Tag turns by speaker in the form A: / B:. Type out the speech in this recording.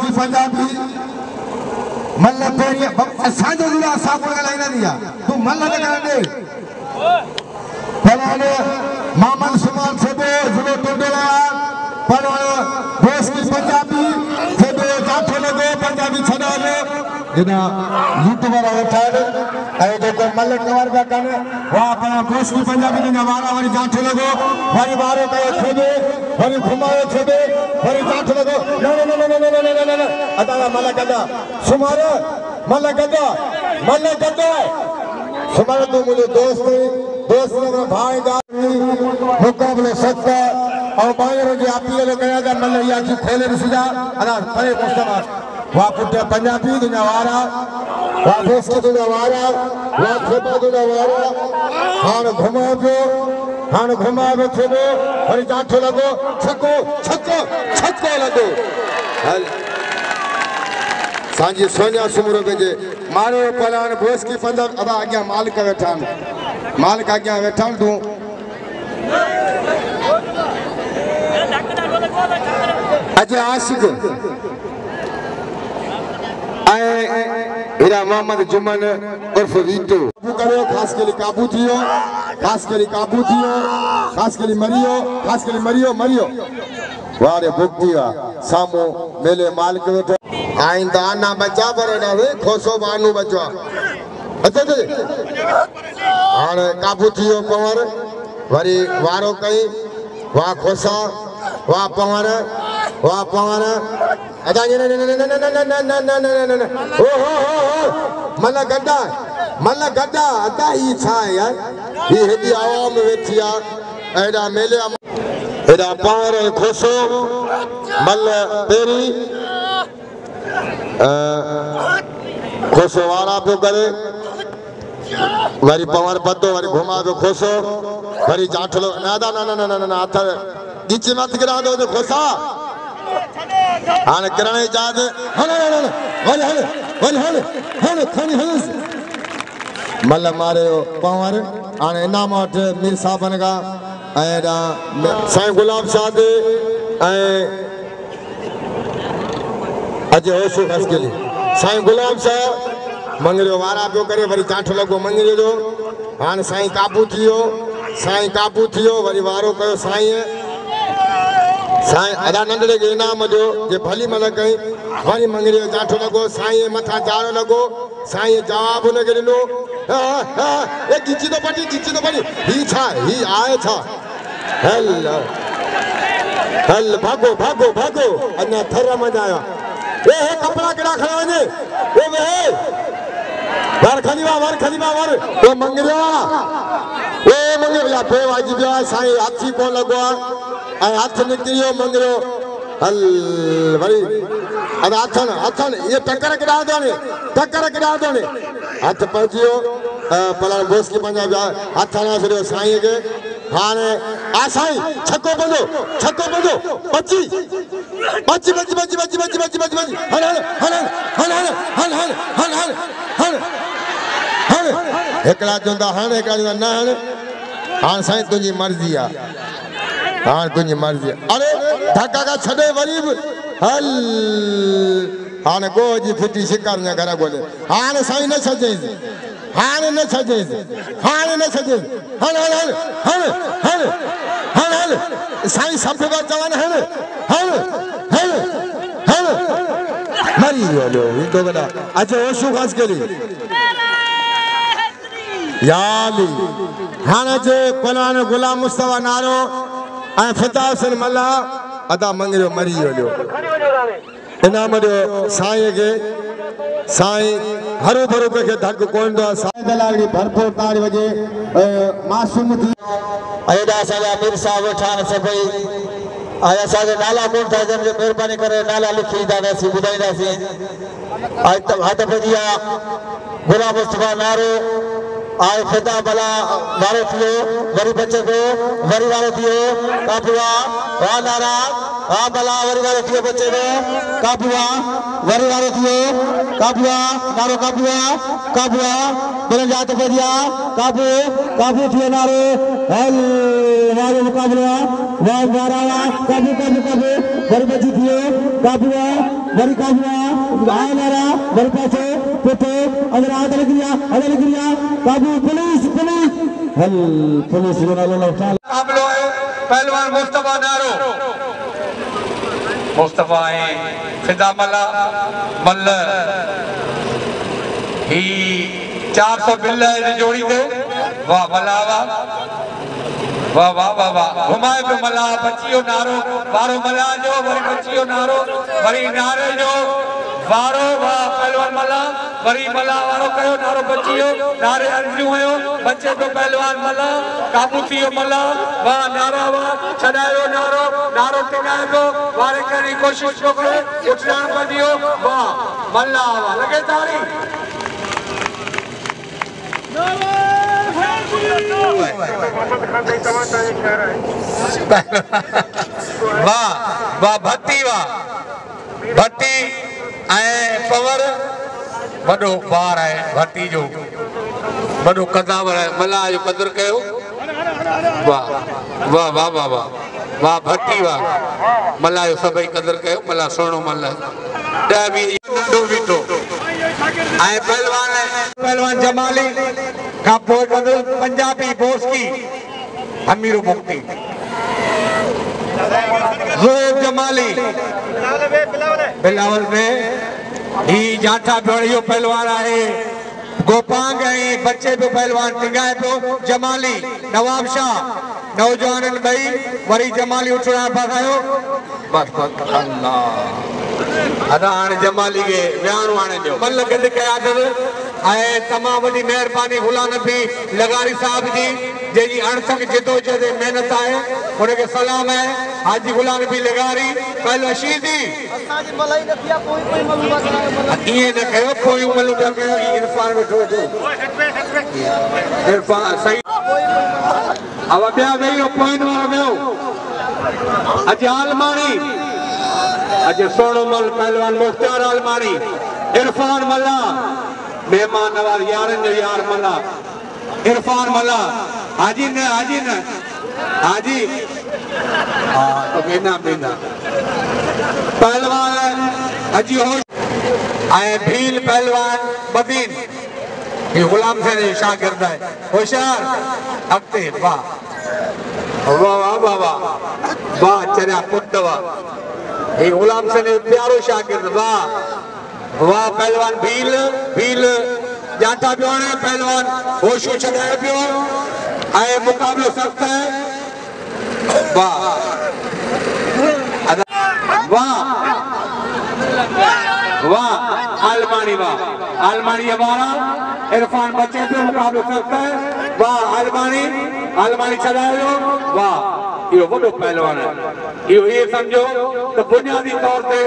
A: की पंजाबी मल्ल पेरी असांजो जुड़ा असां कोन ॻाल्हाईंदा दिया तू मल्ल न करंदे पलाने मामन सुमान सेबो जुड़ो टोडला पलाने बोस की पंजाबी सेबो जाठो लगो पंजाबी छड़ा ले जिना यूट्यूबर उठाए ऐ जेको मल्ल कवर का कने वा अपना बोस की पंजाबी ने वारा वरी जाठो लगो वरी वारो कयो छेबे वरी घुमायो छेबे वरी जाठो लगो न अदा मल्ल गदा सुमार मल्ल गदा सुमार तो मुझे दोस्त ने भाई दा मुकाबले सत्ता और बाहर जो अपील कया था मल्ल या की खोले रसिदा अदा परे मुस्तफा वा पुटे पंजाबी दुनिया वारा वा देश की दुनिया वारा वा खेपा दुनिया वारा हान घुमा पे छेबो वरी जाठो लगो छक्को लगो हल सांजी सोनिया सुमरो बेजे मारो पलान बोस की पंजाब अदा आज्ञा मालिक वेठान मालिक आज्ञा वेठान तू अजय आशिक हीरा मोहम्मद जुमन उर्फ वीटू करो खास के लिए काबू थियो मरियो वारे बुक्तिया सामो मेले मालिक वेठो आइंदा ना बचा पर ना वे खोसो बानू बचवा अते हां काबू थियो पवर वरी वारो कई वा खोसा वा पवर अदा न ओ मल्ल गड्डा अदा ही छा यार ये हेडी आवाम वेठिया एडा मेले एडा पवर खोसो मल्ल पेरी खोसो वारा पे करे वरी पवर पतो वरी घुमा दो खोसो वरी जाठलो ना हाथ नीचे मत गिरा दो खोसा हाने करने जाद हल मल्ल मारे पवर हाने इनाम वट मीर साहबन का एडा साईं गुलाब शाह दे अजय होशो खस के लिए साईं गुलाब शाह मंगरियो वारा पियो करे वरी जाठो लगो मंगरियो जो हाने साईं काबू थियो वरी वारो कयो साईं अदा नंढड़े के इनाम जो जे भली मन कई वरी मंगरियो जाठो लगो साईं मथा जाड़ो लगो साईं जवाब न के दिनो ए गिची तो पटी ही छा ही आए छा हल भागो अन्ना थर में आया ए कपड़ा केड़ा खड़ा वने ओ वे वार खलीवा ओ मंगरिया पे वाजी बिया साईं हाथी को लगवा आ हाथ निकलियो मंगरियो हल वरी अब हाथन ये टक्कर केड़ा दोने हाथ पहुंचियो पलान बोस की पंजाब हाथ ना छड़ियो साईं के हाने आ साईं छक्को बंदो बच्ची हल एकला जोंदा हन एकला जोंदा ना हन हां साईं तुझी मर्जी अरे धक्का का छड़े वरीब हल हाने गोजी फिटी शिकार ने घर गोले हाने साईं न छजे हल साईं सब जगह जवान हल मरी लो तो बड़ा अच्छा होशो खास के लिए याली हाने जे पलान गुलाम मुस्तफा नारो आ फता हुसैन मल्ला अदा मंगरियो मरी लो इनाम जो साईं के साईं हरो भरो के धक कोन दो साईं दलाली भरपूर तारी वजे मासूम थी एडा साला मीर साहब ठान सभई आया सागे नाला कोन था जन मेहरबानी करे नाला लिखी दादा सी बुधाईदा सी आज तक हाथ पजिया गुलाम मुस्तफा नारो आए फता बला वारो थियो वरी बच्चे को वरी वारो थियो कापुआ वा नारा वा बला वरी वारो थियो बच्चे को कापुआ वरी वारो थियो कापुआ नारो कापुआ बल जात पे दिया कापू थियो नारो हल नारो मुकाबला वा मारा कापू बरबजी थियो काबुआ वरी काबुआ आनारा बरपासे पुटे अदर गिरिया काबू पुलिस हल पुलिस नालो काबलो है पहलवान मुस्तफा नारो मुस्तफा है फिदा मल्ल ही 400 बिल जोड़ी थे वाह मल्ला वाह वाह वाह वाह घुमाए पे मल्ला बचियो नारो बारो मल्ला जो वरी बचियो नारो वरी नारे जो बारो वाह पहलवान मल्ला वरी मल्ला वारो कयो नारो बचियो नारे अर्जू हुयो बच्चे तो पहलवान मल्ला काबू थियो मल्ला वाह नारा वाह छडायो नारो टिकाए तो वारे करनी कोशिश तो करे उठण बदियो वाह मल्ला वाह लगे तारी वाह वाह भट्टी पवर वडो बार है भट्टी जो वडो कदावर है मल्ला जो कदर कयो वाह वाह वाह वाह वाह वाह भट्टी वाह मल्ला जो सभई कदर कयो मल्ला सोनो मल्ला भी नंढो बीठो पहलवान जमाली का पंजाबी बोस की अमीरो मुक्ति जमाली बिलावल में ही जाठा बड़ियो पहलवान है गोपांग बच्चे पे पहलवान टिंगाए तो जमाली नवाब शाह नौजवान भाई वरी जमाली उठना पायो बस अल्लाह अदा जमाली के बयान आने जो मल गद कया तमाम वही मेहरबानी गुलाम नबी लगारी साहब जी जी अणथक जिदोजहद मेहनत है उनके सलाम है हाजी गुलाम नबी लगारी पहलो शीदी ये न कयो कोई मल कयो इरफान बैठो इरफान सही अब बया वेयो पॉइंट वाला वेयो अज आलमानी अज सोनोमल पहलवान मुख्तार आलमानी इरफान मल्ला मेहमान नवाज यारन जो यार मल्ला इरफान मल्ला हाजी हाँ तो बिना पहलवान हाजी हो आए भील पहलवान बदीन ये गुलाम से शागिर्द है होशियार अगते वाह वाह वाह वाह वाह वाह चरिया पुट वाह ये गुलाम से प्यारो शागिर्द वाह वाह पहलवान भील जाटा पियो है पहलवान होशो छड़ाए पियो आए मुकाबलो सख्त है वाह वाह वाह आलमानी हमारा इरफान बच्चे पे मुकाबलो सख्त है वाह आलमानी छड़ाए लो वाह यो बड़ो पहलवान है यो ये समझो तो बुनियादी तौर पे